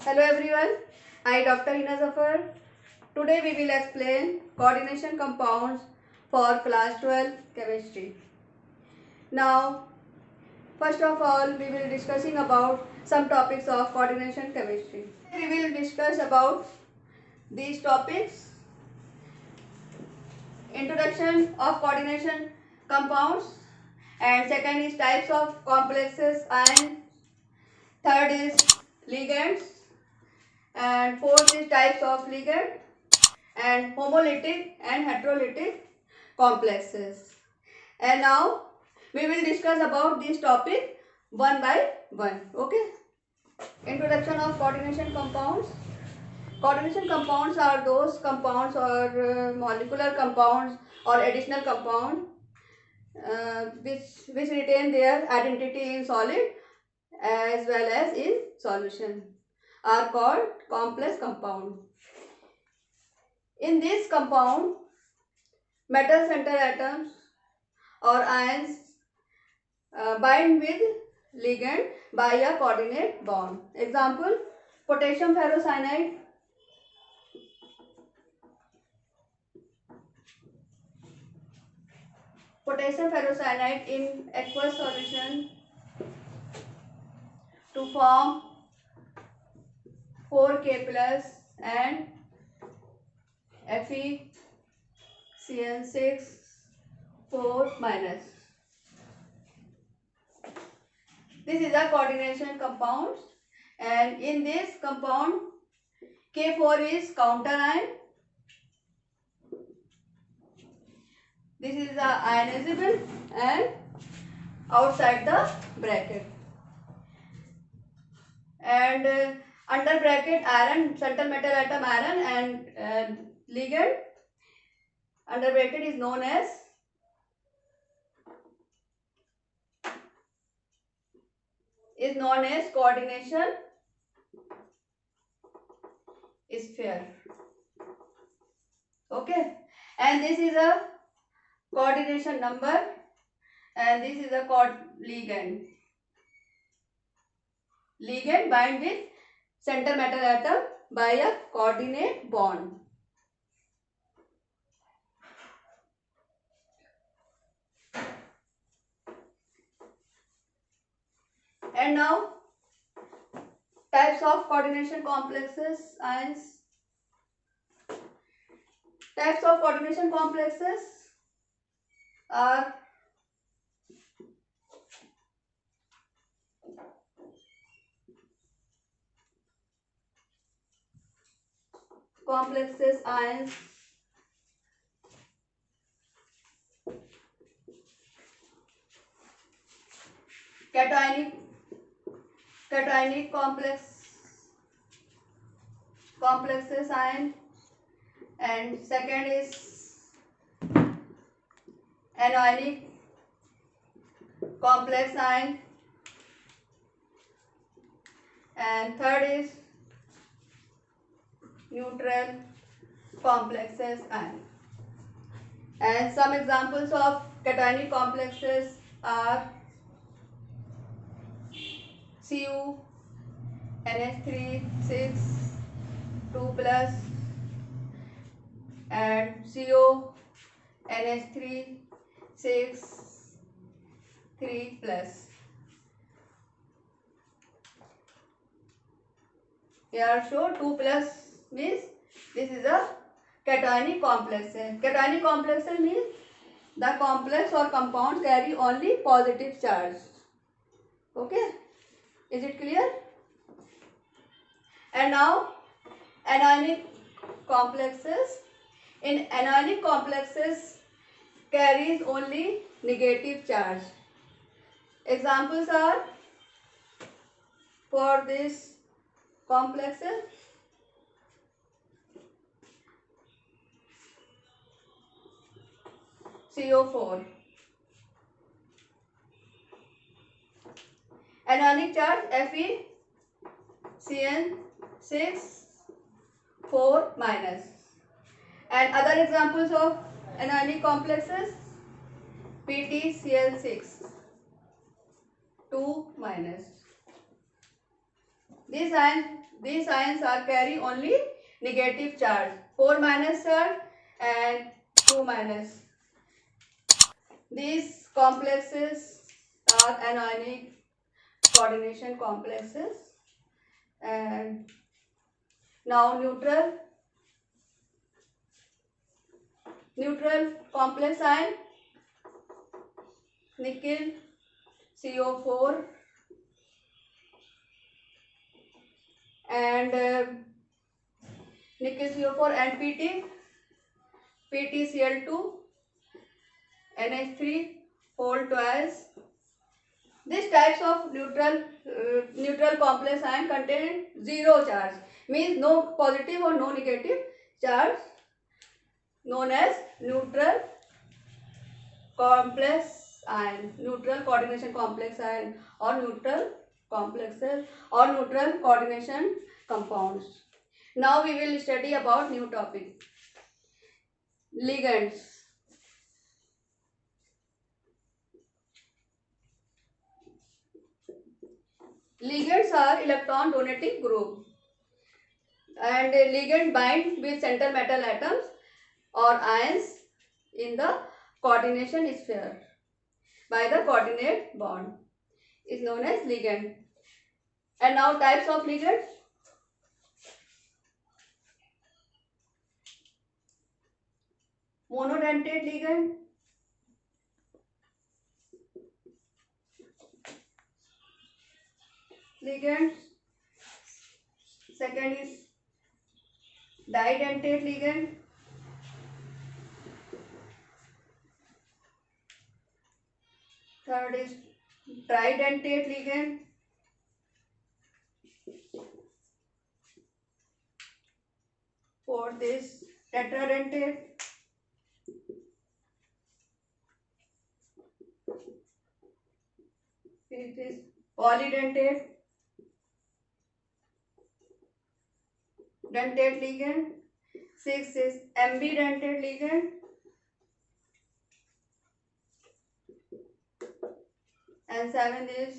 Hello everyone, I Dr. Hina Zafar. Today we will explain coordination compounds for class 12 chemistry. Now, first of all, we will discussing about some topics of coordination chemistry. We will discuss about these topics: introduction of coordination compounds, and second is types of complexes, and third is ligands, and fourth is types of ligand, and homolytic and heterolytic complexes. And now we will discuss about this topic one by one. Okay. Introduction of coordination compounds. Coordination compounds are those compounds or molecular compounds or additional compound which retain their identity in solid as well as in solution, are called complex compound. In this compound, metal center atoms or ions bind with ligand by a coordinate bond. Example: potassium ferrocyanide, in aqueous solution to form 4K plus and FeCN6 4 minus. This is a coordination compound, and in this compound K4 is counter ion. This is the ionizable and outside the bracket, and under bracket iron, central metal atom iron, and ligand under bracket is known as coordination sphere. Okay, and this is a coordination number, and this is a ligand. Ligand bind with center metal atom by a coordinate bond. And now, types of coordination complexes, ions. Types of coordination complexes are ions, cationic complexes ion, and second is anionic complex ion, and third is neutral complexes ion. And some examples of cationic complexes are Cu NH3 6 2 plus, and CO NH3 6 3 plus. Here show 2 plus means this is a cationic complex. Cationic complex means the complex or compounds carry only positive charge. Okay, is it clear? And now anionic complexes. In anionic complexes carries only negative charge. Examples are for this complexes: CO4. Anionic charge FeCN6 4 minus. And other examples of anionic complexes: PtCl6 2 minus. These ions are carry only negative charge, 4 minus charge and 2 minus. These complexes are anionic coordination complexes. And now neutral complex ion, nickel CO4 and nickel CO4 and PtCl2 NH3 fold twice. These types of neutral complex ion contain zero charge, means no positive or no negative charge, known as neutral complex ion, neutral coordination complex ion, or neutral complexes or neutral coordination compounds. Now we will study about new topic, ligands. Ligands are electron donating group, and ligand bind with center metal atoms or ions in the coordination sphere by the coordinate bond, is known as ligand. And now types of ligands. Monodentate ligand, second is didentate ligand, third is tridentate ligand, fourth is tetradentate, fifth is polydentate ligand, sixth is ambidentate ligand, and seventh is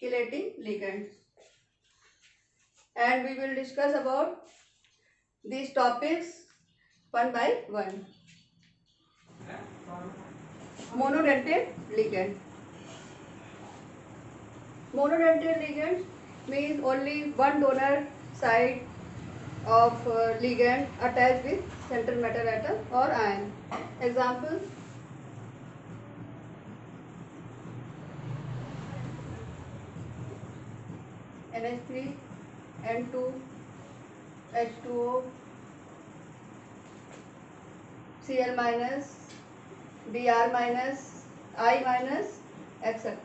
chelating ligands. And we will discuss about these topics one by one. Monodentate ligand. Monodentate ligand means only one donor side of ligand attached with center metal atom or ion. Example: NH3 N2 H2O Cl minus Br minus I minus etc.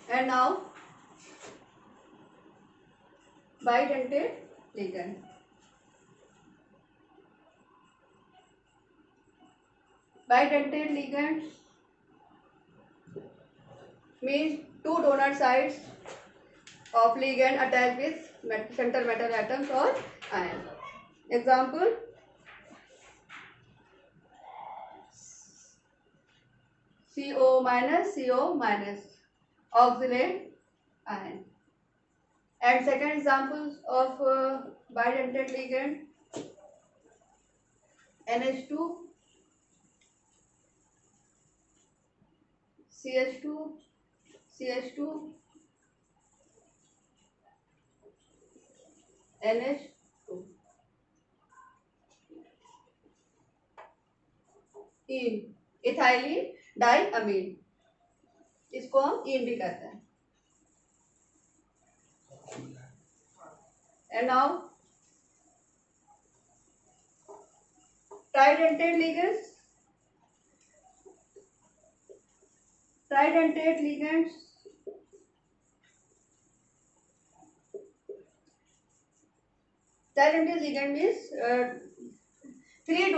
And now bidentate ligand. Bidentate ligand means two donor sides of ligand attached with center metal atoms or ion. Example: CO minus oxalate ion. And second examples of bidentate ligand: NH2 CH2 CH2 NH2. In ethylene डाइअमीन, इसको हम इन भी कहते हैं. And now tridentate ligands. Tridentate ligands means three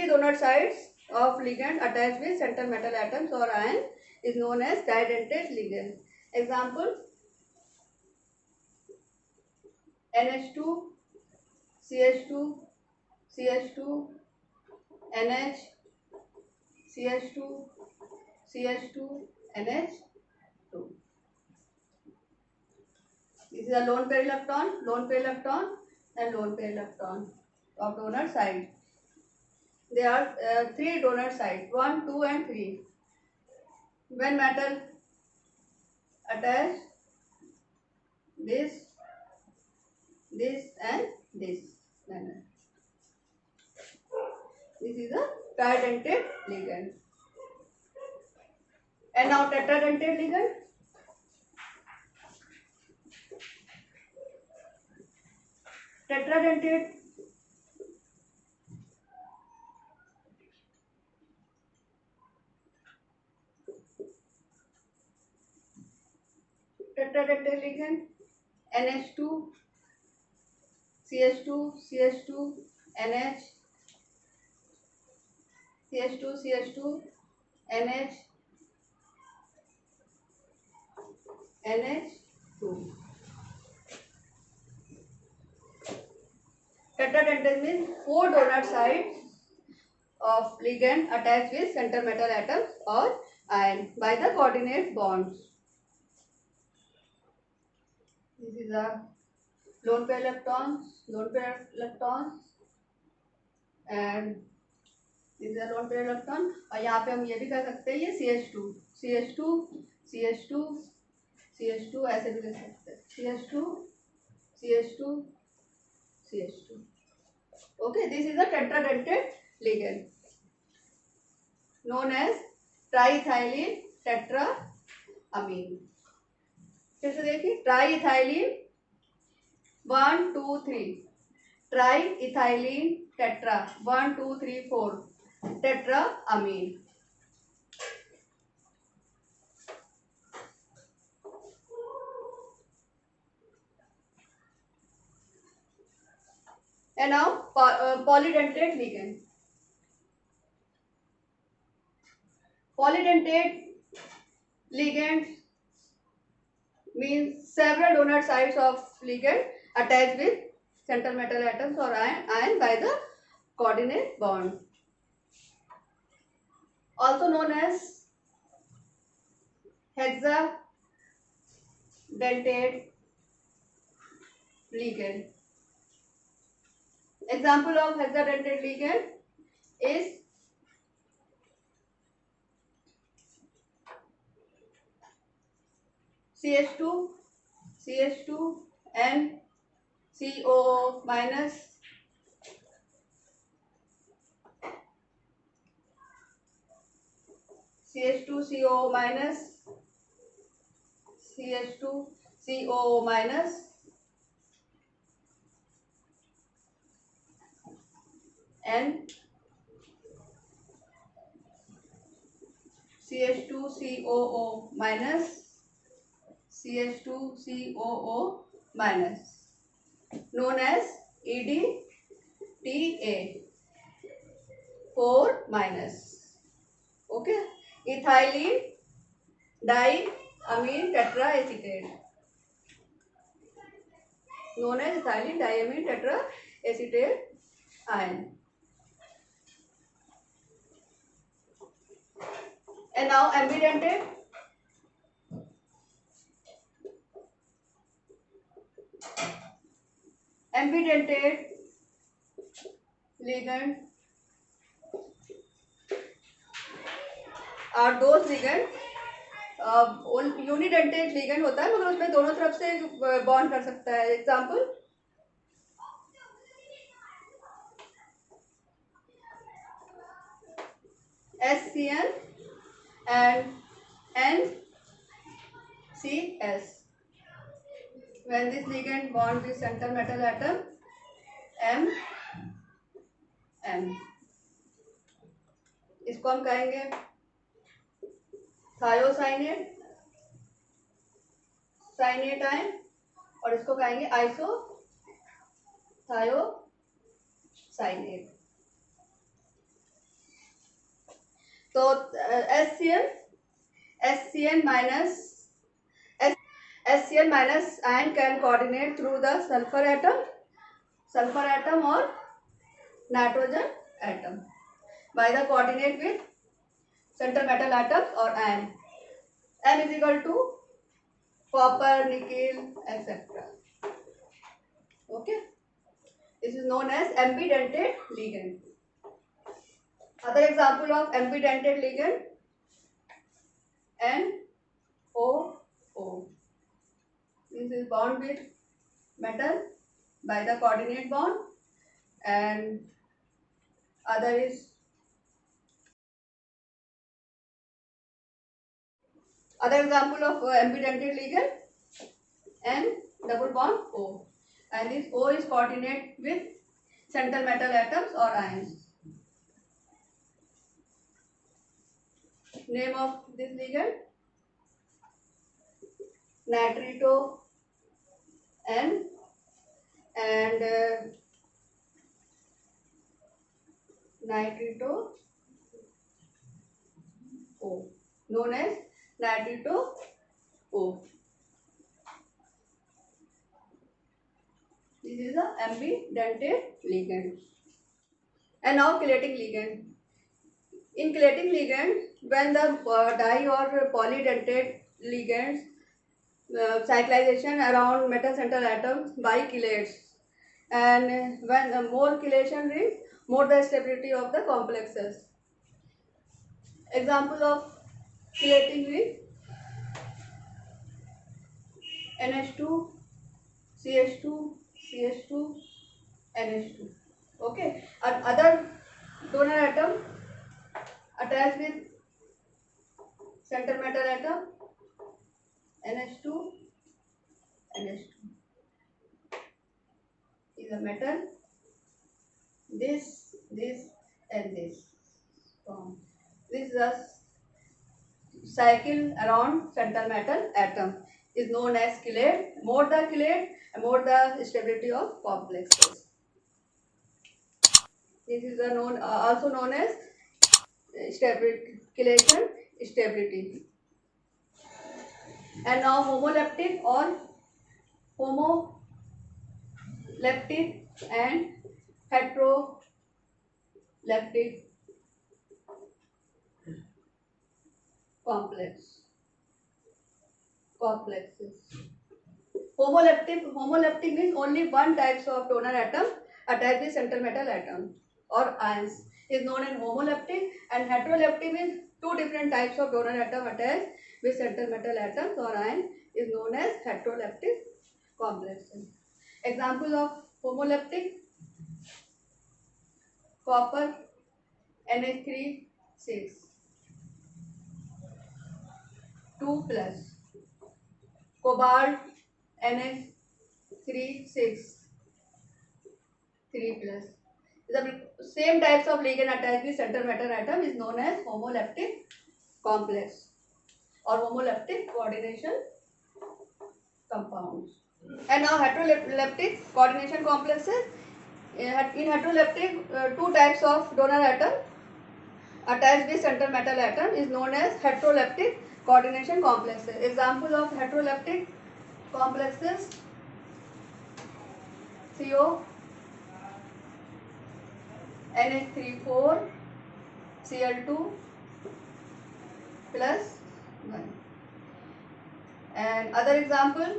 donor sides of ligand attached with center metal atoms or ion is known as tridentate ligand. Example: NH2 CH2, CH2, NH, CH2, CH2, NH2. This is a lone pair electron, and lone pair electron of donor side. There are 3 donor sides, 1, 2 and 3. When metal attach this and this manner. This is a tridentate ligand. And now tetradentate ligand. Tetradentate ligand NH2, CH2, CH2, NH, CH2, CH2, NH, NH2. Tetradentate means 4 donor sides of ligand attached with center metal atoms or ion by the coordinate bonds. This is a lone pair electrons, and this is a lone pair electron. और यहाँ पे हम ये भी कर सकते हैं, ये CH2, CH2, CH2, CH2 ऐसे भी कर सकते हैं, CH2, CH2, CH2. Okay, this is a tetradentate ligand known as triethylene tetraamine. फिर से देखिए, ट्राईइथाइलिन 1 2 3, ट्राईइथाइलिन tetra 1 2 3 4, tetraamine. And now polydentate ligand. Polydentate ligand means several donor sites of ligand attached with center metal atoms or ion by the coordinate bond. Also known as hexadentate ligand. Example of hexadentate ligand is CH2, CH2 and COO minus, CH2 COO minus, CH2 COO minus, and CH2 COO minus, CH2 COO minus, known as EDTA 4 minus. Okay, ethylene diamine tetraacetate, known as ethylene diamine tetraacetate ion. And now ambidentate. Ambidentate ligand are those ligand, unidentate ligand होता है मगर उसमें दोनों तरफ से bond कर सकता है. Example SCN and NCS. When this ligand bond with center metal atom M, इसको हम कहेंगे थायोसाइनेट आयन और इसको कहेंगे आइसोथायोसाइनेट. तो SCN minus ion can coordinate through the sulfur atom. sulfur atom or nitrogen atom by the coordinate with center metal atoms or ion. M is equal to copper, nickel, etc. Okay. This is known as ambidentate ligand. Other example of ambidentate ligand, NO. This is bound with metal by the coordinate bond, and other is other example of ambidentate ligand, N double bond O, and this O is coordinate with central metal atoms or ions. Name of this ligand, nitrito N, and nitrito O, known as nitrito O. This is the ambidentate ligand. And now chelating ligand. In chelating ligand, when the di or polydentate ligands cyclization around metal central atoms by chelates, and when the more chelation rings, more the stability of the complexes. Example of chelating ring: NH2, CH2, CH2, NH2. Okay. And other donor atom attached with center metal atom, NH2, NH2 is a metal. This, and this. This is a cycle around central metal atom is known as chelate. More the chelate, more the stability of complexes. This is a known also known as chelation stability. And now homoleptic or homoleptic and heteroleptic complexes. Homoleptic means only one types of donor atom attached with central metal atom or ions is known as homoleptic, and heteroleptic means two different types of donor atom attached with central metal atoms or ion is known as heteroleptic complexes. Example of homoleptic: copper NH3 6 2 plus, cobalt NH3 6 3 plus. The same types of ligand attached with central metal atom is known as homoleptic complex or homoleptic coordination compounds. And now heteroleptic coordination complexes. In heteroleptic, two types of donor atom attached with central metal atom is known as heteroleptic coordination complexes. Example of heteroleptic complexes: CO NH34 Cl2 plus 1. And other example: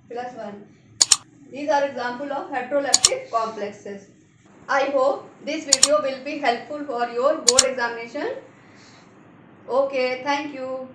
plus 1. These are example of heteroleptic complexes. I hope this video will be helpful for your board examination. Okay, thank you.